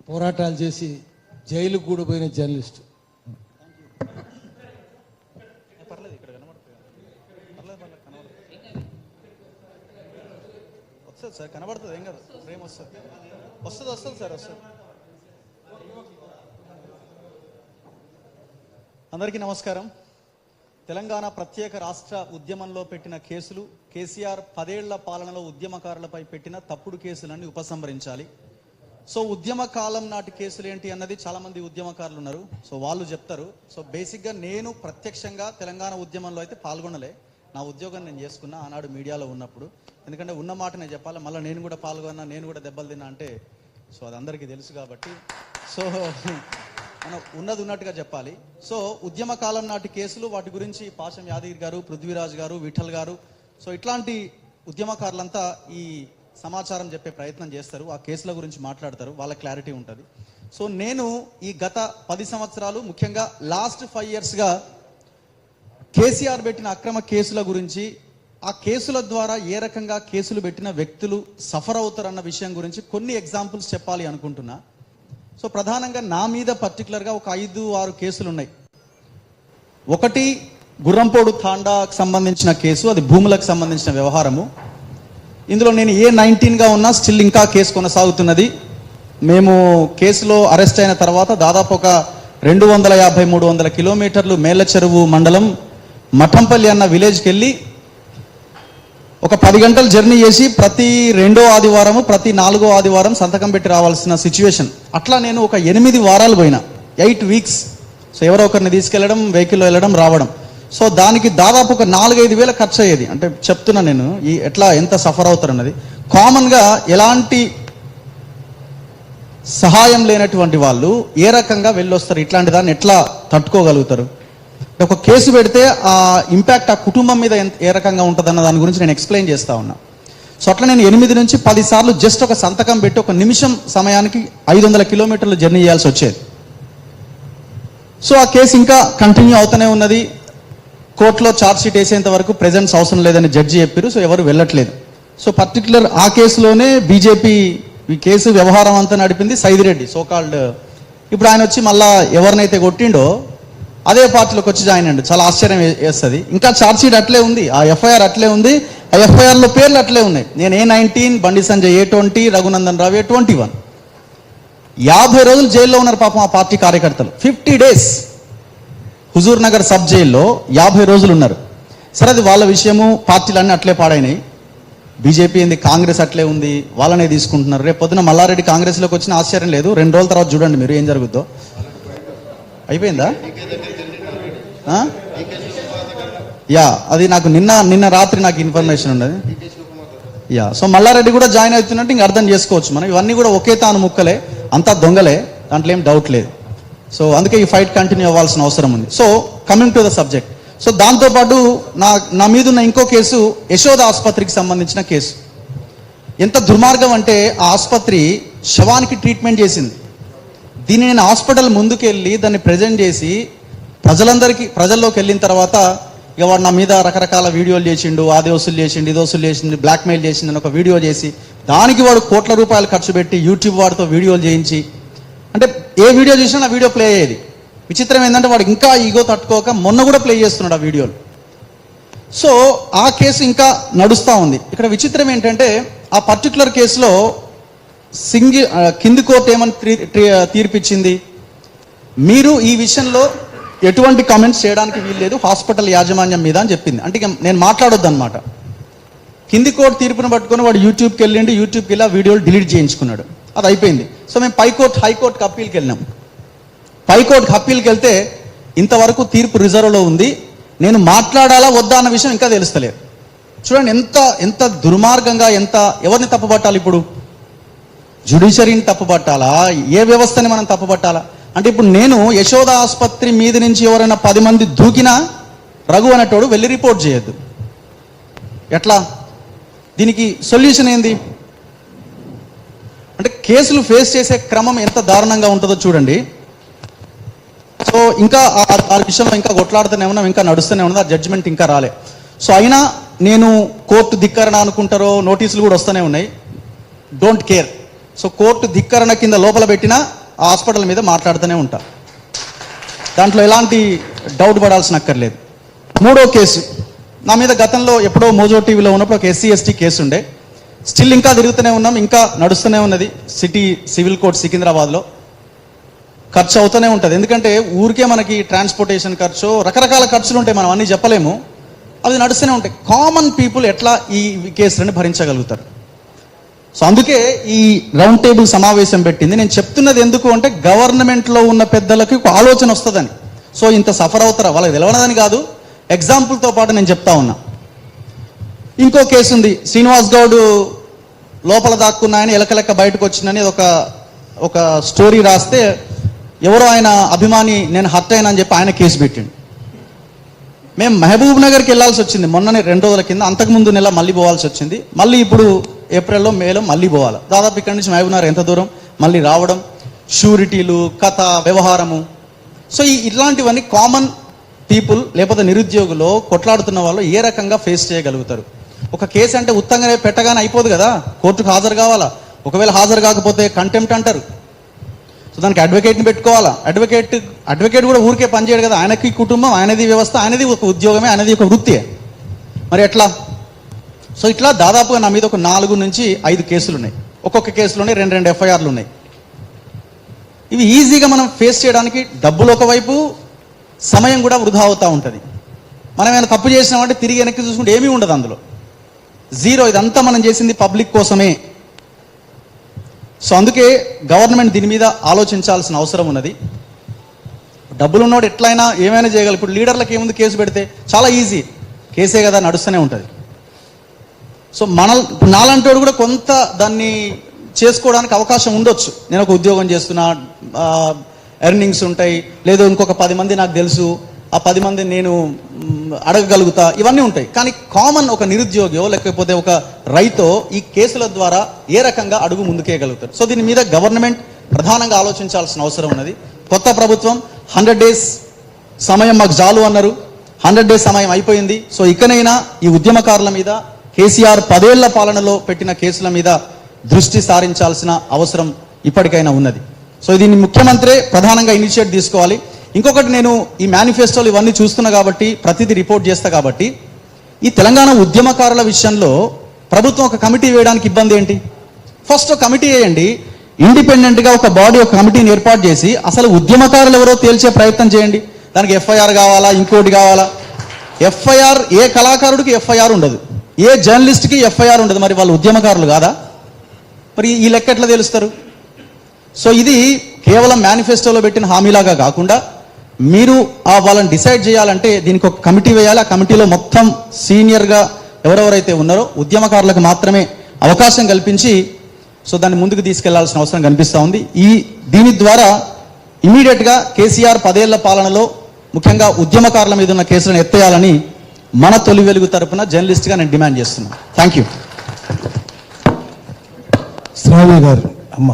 పోరాటాలు చేసి జైలుకు కూడా పోయిన జర్నలిస్ట్. వస్తుంది సార్, కనబడుతుంది, ఏం కాదు, ఫ్రేమ్ వస్తుంది వస్తుంది వస్తుంది సార్ వస్తుంది. అందరికీ నమస్కారం. తెలంగాణ ప్రత్యేక రాష్ట్ర ఉద్యమంలో పెట్టిన కేసులు, కేసీఆర్ 10 ఏళ్ల పాలనలో ఉద్యమకారులపై పెట్టిన తప్పుడు కేసులన్నీ ఉపసంహరించాలి. సో ఉద్యమ కాలం నాటి కేసులు ఏంటి అన్నది చాలామంది ఉద్యమకారులు ఉన్నారు, సో వాళ్ళు చెప్తారు. సో బేసిక్గా నేను ప్రత్యక్షంగా తెలంగాణ ఉద్యమంలో అయితే పాల్గొనలే. నా ఉద్యోగం నేను చేసుకున్నా ఆనాడు మీడియాలో ఉన్నప్పుడు. ఎందుకంటే ఉన్న మాట నేను చెప్పాలి, మళ్ళీ నేను కూడా పాల్గొన్నా, నేను కూడా దెబ్బలు తిన్నా అంటే సో అది అందరికీ తెలుసు కాబట్టి సో మనం ఉన్నది ఉన్నట్టుగా చెప్పాలి. సో ఉద్యమ కాలం నాటి కేసులు, వాటి గురించి పాశం యాదగిరి గారు, పృథ్వీరాజ్ గారు, విఠల్ గారు, సో ఇట్లాంటి ఉద్యమకారులంతా ఈ సమాచారం చెప్పే ప్రయత్నం చేస్తారు, ఆ కేసుల గురించి మాట్లాడతారు, వాళ్ళ క్లారిటీ ఉంటుంది. సో నేను ఈ గత 10 సంవత్సరాలు, ముఖ్యంగా లాస్ట్ 5 yearsగా కేసీఆర్ పెట్టిన అక్రమ కేసుల గురించి, ఆ కేసుల ద్వారా ఏ రకంగా కేసులు పెట్టిన వ్యక్తులు సఫర్ అవుతారన్న విషయం గురించి కొన్ని ఎగ్జాంపుల్స్ చెప్పాలి అనుకుంటున్నా. సో ప్రధానంగా నా మీద పర్టికులర్గా ఒక 5-6 కేసులు ఉన్నాయి. ఒకటి గుర్రంపోడు తాండాకు సంబంధించిన కేసు, అది భూములకు సంబంధించిన వ్యవహారము. ఇందులో నేను A19గా ఉన్నా స్టిల్ ఇంకా కేసు కొనసాగుతున్నది. మేము కేసులో అరెస్ట్ అయిన తర్వాత దాదాపు ఒక 250-300 కిలోమీటర్లు మేళ్ళచెరువు మండలం మఠంపల్లి అన్న విలేజ్కి వెళ్ళి ఒక 10 గంటలు జర్నీ చేసి ప్రతి 2వ ఆదివారం, ప్రతి 4వ ఆదివారం సంతకం పెట్టి రావాల్సిన సిచ్యువేషన్. అట్లా నేను ఒక 8 వారాలు పోయినా, 8 weeks. సో ఎవరో ఒకరిని తీసుకెళ్లడం, వెహికల్లో వెళ్ళడం రావడం. సో దానికి దాదాపు ఒక 4-5 వేల ఖర్చు అయ్యేది. అంటే చెప్తున్నా నేను ఎట్లా ఎంత సఫర్ అవుతారు అన్నది. కామన్గా ఎలాంటి సహాయం లేనటువంటి వాళ్ళు ఏ రకంగా వెళ్ళొస్తారు, ఇట్లాంటి దాన్ని ఎట్లా తట్టుకోగలుగుతారు? ఒక కేసు పెడితే ఆ ఇంపాక్ట్ ఆ కుటుంబం మీద ఏ రకంగా ఉంటుందన్న దాని గురించి నేను ఎక్స్ప్లెయిన్ చేస్తా ఉన్నా. సో అట్లా నేను 8 నుంచి 10 సార్లు జస్ట్ ఒక సంతకం పెట్టి ఒక నిమిషం సమయానికి 500 కిలోమీటర్లు జర్నీ చేయాల్సి వచ్చేది. సో ఆ కేసు ఇంకా కంటిన్యూ అవుతూనే ఉన్నది. కోర్టులో ఛార్జ్ షీట్ వేసేంత వరకు ప్రెజెన్స్ అవసరం లేదని జడ్జి చెప్పారు. సో ఎవరు వెళ్ళట్లేదు. సో పర్టికులర్ ఆ కేసులోనే బీజేపీ ఈ కేసు వ్యవహారం అంతా నడిపింది సైదిరెడ్డి, సోకాల్డ్. ఇప్పుడు ఆయన వచ్చి మళ్ళా ఎవరినైతే కొట్టిండో అదే పార్టీలోకి వచ్చి జాయిన్ అయ్యాడు. చాలా ఆశ్చర్యం వేస్తుంది. ఇంకా ఛార్జ్ షీట్ అట్లే ఉంది, ఆ ఎఫ్ఐఆర్ అట్లే ఉంది, ఆ ఎఫ్ఐఆర్లో పేర్లు అట్లే ఉన్నాయి. నేను A19, Bandi Sanjay A20, Raghunandan Rao A21. 50 రోజులు జైల్లో ఉన్నారు పాపం ఆ పార్టీ కార్యకర్తలు. 50 days హుజూర్ నగర్ సబ్ జైల్లో 50 రోజులు ఉన్నారు. సరే, అది వాళ్ళ విషయము. పార్టీలన్నీ అట్లే పాడైనాయి. బీజేపీ ఏంది, కాంగ్రెస్ అట్లే ఉంది, వాళ్ళనే తీసుకుంటున్నారు. రేపు పొద్దున మల్లారెడ్డి కాంగ్రెస్లోకి వచ్చిన ఆశ్చర్యం లేదు. 2 రోజుల తర్వాత చూడండి మీరు ఏం జరుగుద్దో. అయిపోయిందా? యా, అది నాకు నిన్న రాత్రి నాకు ఇన్ఫర్మేషన్ ఉన్నది. యా, సో మల్లారెడ్డి కూడా జాయిన్ అవుతున్నట్టు ఇంక అర్థం చేసుకోవచ్చు మనం. ఇవన్నీ కూడా ఒకే తాను ముక్కలే, అంతా దొంగలే, దాంట్లో ఏం డౌట్ లేదు. సో అందుకే ఈ ఫైట్ కంటిన్యూ అవ్వాల్సిన అవసరం ఉంది. So coming to the subject. So దాంతోపాటు నా మీద ఉన్న ఇంకో కేసు యశోద ఆసుపత్రికి సంబంధించిన కేసు. ఎంత దుర్మార్గం అంటే ఆ ఆసుపత్రి శవానికి ట్రీట్మెంట్ చేసింది. దీన్ని నేను హాస్పిటల్ ముందుకెళ్ళి దాన్ని ప్రజెంట్ చేసి ప్రజల్లోకి వెళ్ళిన తర్వాత ఇక వాడు నా మీద రకరకాల వీడియోలు చేసిండు, అది వసూలు చేసిండు, ఇది వసూలు చేసిండు, బ్లాక్మెయిల్ చేసిండు అని ఒక వీడియో చేసి దానికి వాడు కోట్ల రూపాయలు ఖర్చు పెట్టి యూట్యూబ్ వాడితో వీడియోలు చేయించి, అంటే ఏ వీడియో చేసినా నా వీడియో ప్లే అయ్యేది. విచిత్రం ఏంటంటే వాడు ఇంకా ఈగో తట్టుకోక మొన్న కూడా ప్లే చేస్తున్నాడు ఆ వీడియోలు. సో ఆ కేసు ఇంకా నడుస్తూ ఉంది. ఇక్కడ విచిత్రం ఏంటంటే ఆ పర్టికులర్ కేసులో కింది కోర్టు ఏమని తీర్పిచ్చింది, మీరు ఈ విషయంలో ఎటువంటి కామెంట్స్ చేయడానికి వీల్లేదు హాస్పిటల్ యాజమాన్యం మీద అని చెప్పింది. అంటే నేను మాట్లాడొద్దు అనమాట. కింది కోర్టు తీర్పును పట్టుకొని వాడు యూట్యూబ్కి వెళ్ళి ఆ వీడియోలు డిలీట్ చేయించుకున్నాడు. అది అయిపోయింది. సో మేము హైకోర్టుకి అప్పీల్కి వెళ్ళినాం. హైకోర్టుకి అప్పీల్కి వెళ్తే ఇంతవరకు తీర్పు రిజర్వ్లో ఉంది. నేను మాట్లాడాలా వద్దా అన్న విషయం ఇంకా తెలుస్తలేదు. చూడండి ఎంత దుర్మార్గంగా, ఎవరిని తప్పుపట్టాలి ఇప్పుడు? జ్యుడిషియరీని తప్పుపట్టాలా? ఏ వ్యవస్థని మనం తప్పుపట్టాలా? అంటే ఇప్పుడు నేను యశోద ఆసుపత్రి మీద నుంచి ఎవరైనా 10 మంది దూకినా రఘు అనేటోడు వెళ్ళి రిపోర్ట్ చేయొద్దు. ఎట్లా? దీనికి సొల్యూషన్ ఏంది? అంటే కేసులు ఫేస్ చేసే క్రమం ఎంత దారుణంగా ఉంటుందో చూడండి. సో ఇంకా ఆ విషయంలో ఇంకా కొట్లాడుతూనే ఉన్నాం, ఇంకా నడుస్తూనే ఉన్నది. ఆ జడ్జిమెంట్ ఇంకా రాలే. సో అయినా నేను కోర్టు ధిక్కరణ అనుకుంటారో నోటీసులు కూడా వస్తూనే ఉన్నాయి. Don't care. సో కోర్టు ధిక్కరణ కింద లోపల పెట్టిన ఆ హాస్పిటల్ మీద మాట్లాడుతూనే ఉంటా. దాంట్లో ఎలాంటి డౌట్ పడాల్సిన అక్కర్లేదు. మూడో కేసు నా మీద గతంలో ఎప్పుడో మోజో టీవీలో ఉన్నప్పుడు ఒక SC ST కేసు ఉండే. స్టిల్ ఇంకా తిరుగుతూనే ఉన్నాం, ఇంకా నడుస్తూనే ఉన్నది. సిటీ సివిల్ కోర్ట్ సికింద్రాబాద్లో ఖర్చు అవుతూనే ఉంటుంది. ఎందుకంటే ఊరికే మనకి ట్రాన్స్పోర్టేషన్ ఖర్చు, రకరకాల ఖర్చులు ఉంటాయి, మనం అన్నీ చెప్పలేము. అవి నడుస్తూనే ఉంటాయి. కామన్ పీపుల్ ఎట్లా ఈ కేసులను భరించగలుగుతారు? సో అందుకే ఈ రౌండ్ టేబుల్ సమావేశం పెట్టింది. నేను చెప్తున్నది ఎందుకు అంటే గవర్నమెంట్లో ఉన్న పెద్దలకి ఒక ఆలోచన వస్తుందని. సో ఇంత సఫర్ అవుతారా వాళ్ళకి తెలియదని కాదు, ఎగ్జాంపుల్తో పాటు నేను చెప్తా ఉన్నా. ఇంకో కేసు ఉంది, శ్రీనివాస్ గౌడ్ లోపల దాక్కున్నాయని ఎలకలెక్క బయటకు వచ్చిందని ఒక స్టోరీ రాస్తే ఎవరో ఆయన అభిమాని నేను హర్ట్ అయినా చెప్పి ఆయన కేసు పెట్టిండు. మేము మహబూబ్ నగర్కి వెళ్ళాల్సి వచ్చింది మొన్ననే 2 రోజుల కింద. అంతకుముందు నెల మళ్ళీ పోవాల్సి వచ్చింది. మళ్ళీ ఇప్పుడు ఏప్రిల్లో మేలో మళ్ళీ పోవాలి. దాదాపు ఇక్కడి నుంచి మహబూబ్ నగర్ ఎంత దూరం, మళ్ళీ రావడం, షూరిటీలు, కథ, వ్యవహారము. సో ఇట్లాంటివన్నీ కామన్ పీపుల్ లేకపోతే నిరుద్యోగులు కొట్లాడుతున్న వాళ్ళు ఏ రకంగా ఫేస్ చేయగలుగుతారు? ఒక కేసు అంటే ఉత్తంగానే పెట్టగానే అయిపోదు కదా, కోర్టుకు హాజరు కావాలా. ఒకవేళ హాజరు కాకపోతే కంటెంప్ట్ అంటారు. సో దానికి అడ్వకేట్ని పెట్టుకోవాలా. అడ్వకేట్ కూడా ఊరికే పనిచేయడు కదా, ఆయనకి కుటుంబం, ఆయనది వ్యవస్థ, ఆయనది ఒక ఉద్యోగమే, ఆయనది ఒక వృత్తి. మరి ఎట్లా? సో ఇట్లా దాదాపుగా నా మీద ఒక 4 నుంచి 5 కేసులు ఉన్నాయి. ఒక్కొక్క కేసులోనే 2 FIRలు ఉన్నాయి. ఇవి ఈజీగా మనం ఫేస్ చేయడానికి డబ్బులు ఒకవైపు, సమయం కూడా వృధా అవుతూ ఉంటుంది. మనం ఏమైనా తప్పు చేసినామంటే తిరిగి వెనక్కి చూసుకుంటే ఏమీ ఉండదు, అందులో జీరో. ఇదంతా మనం చేసింది పబ్లిక్ కోసమే. సో అందుకే గవర్నమెంట్ దీని మీద ఆలోచించాల్సిన అవసరం ఉన్నది. డబ్బులు ఉన్నోడు ఎట్లయినా ఏమైనా చేయగలరు. ఇప్పుడు లీడర్లకు ఏముంది, కేసు పెడితే చాలా ఈజీ, కేసే కదా, నడుస్తూనే ఉంటుంది. సో నాలంటోడు కూడా కొంత దాన్ని చేసుకోవడానికి అవకాశం ఉండొచ్చు. నేను ఒక ఉద్యోగం చేస్తున్నా, ఎర్నింగ్స్ ఉంటాయి, లేదు ఇంకొక 10 మంది నాకు తెలుసు, ఆ 10 మంది నేను అడగగలుగుతా, ఇవన్నీ ఉంటాయి. కానీ కామన్ ఒక నిరుద్యోగో లేకపోతే ఒక రైతో ఈ కేసుల ద్వారా ఏ రకంగా అడుగు ముందుకేయగలుగుతారు? సో దీని మీద గవర్నమెంట్ ప్రధానంగా ఆలోచించాల్సిన అవసరం ఉన్నది. కొత్త ప్రభుత్వం 100 days సమయం మాకు చాలు అన్నారు. 100 days సమయం అయిపోయింది. సో ఇకనైనా ఈ ఉద్యమకారుల మీద, కేసీఆర్ 10 ఏళ్ల పాలనలో పెట్టిన కేసుల మీద దృష్టి సారించాల్సిన అవసరం ఇప్పటికైనా ఉన్నది. సో దీన్ని ముఖ్యమంత్రి ప్రధానంగా ఇనిషియేట్ తీసుకోవాలి. ఇంకొకటి, నేను ఈ మేనిఫెస్టోలు ఇవన్నీ చూస్తున్నా కాబట్టి, ప్రతిదీ రిపోర్ట్ చేస్తా కాబట్టి, ఈ తెలంగాణ ఉద్యమకారుల విషయంలో ప్రభుత్వం ఒక కమిటీ వేయడానికి ఇబ్బంది ఏంటి? ఫస్ట్ ఒక కమిటీ వేయండి, ఇండిపెండెంట్గా ఒక బాడీ, ఒక కమిటీని ఏర్పాటు చేసి అసలు ఉద్యమకారులు ఎవరో తేల్చే ప్రయత్నం చేయండి. దానికి FIR కావాలా, ఇంకోటి కావాలా? FIR ఏ కళాకారుడికి FIR ఉండదు, ఏ జర్నలిస్ట్కి FIR ఉండదు. మరి వాళ్ళు ఉద్యమకారులు కాదా? మరి ఈ లెక్క ఎట్లా తెలుస్తారు? సో ఇది కేవలం మేనిఫెస్టోలో పెట్టిన హామీలాగా కాకుండా మీరు వాళ్ళని డిసైడ్ చేయాలంటే దీనికి ఒక కమిటీ వేయాలి. ఆ కమిటీలో మొత్తం సీనియర్గా ఎవరెవరైతే ఉన్నారో ఉద్యమకారులకు మాత్రమే అవకాశం కల్పించి సో దాన్ని ముందుకు తీసుకెళ్లాల్సిన అవసరం కనిపిస్తూ ఉంది. దీని ద్వారా ఇమీడియట్గా కేసీఆర్ 10 ఏళ్ల పాలనలో ముఖ్యంగా ఉద్యమకారుల మీద ఉన్న కేసులను ఎత్తేయాలని మన తొలి వెలుగు తరపున జర్నలిస్ట్గా నేను డిమాండ్ చేస్తున్నాను. Thank you. శ్రావణి గారు అమ్మ.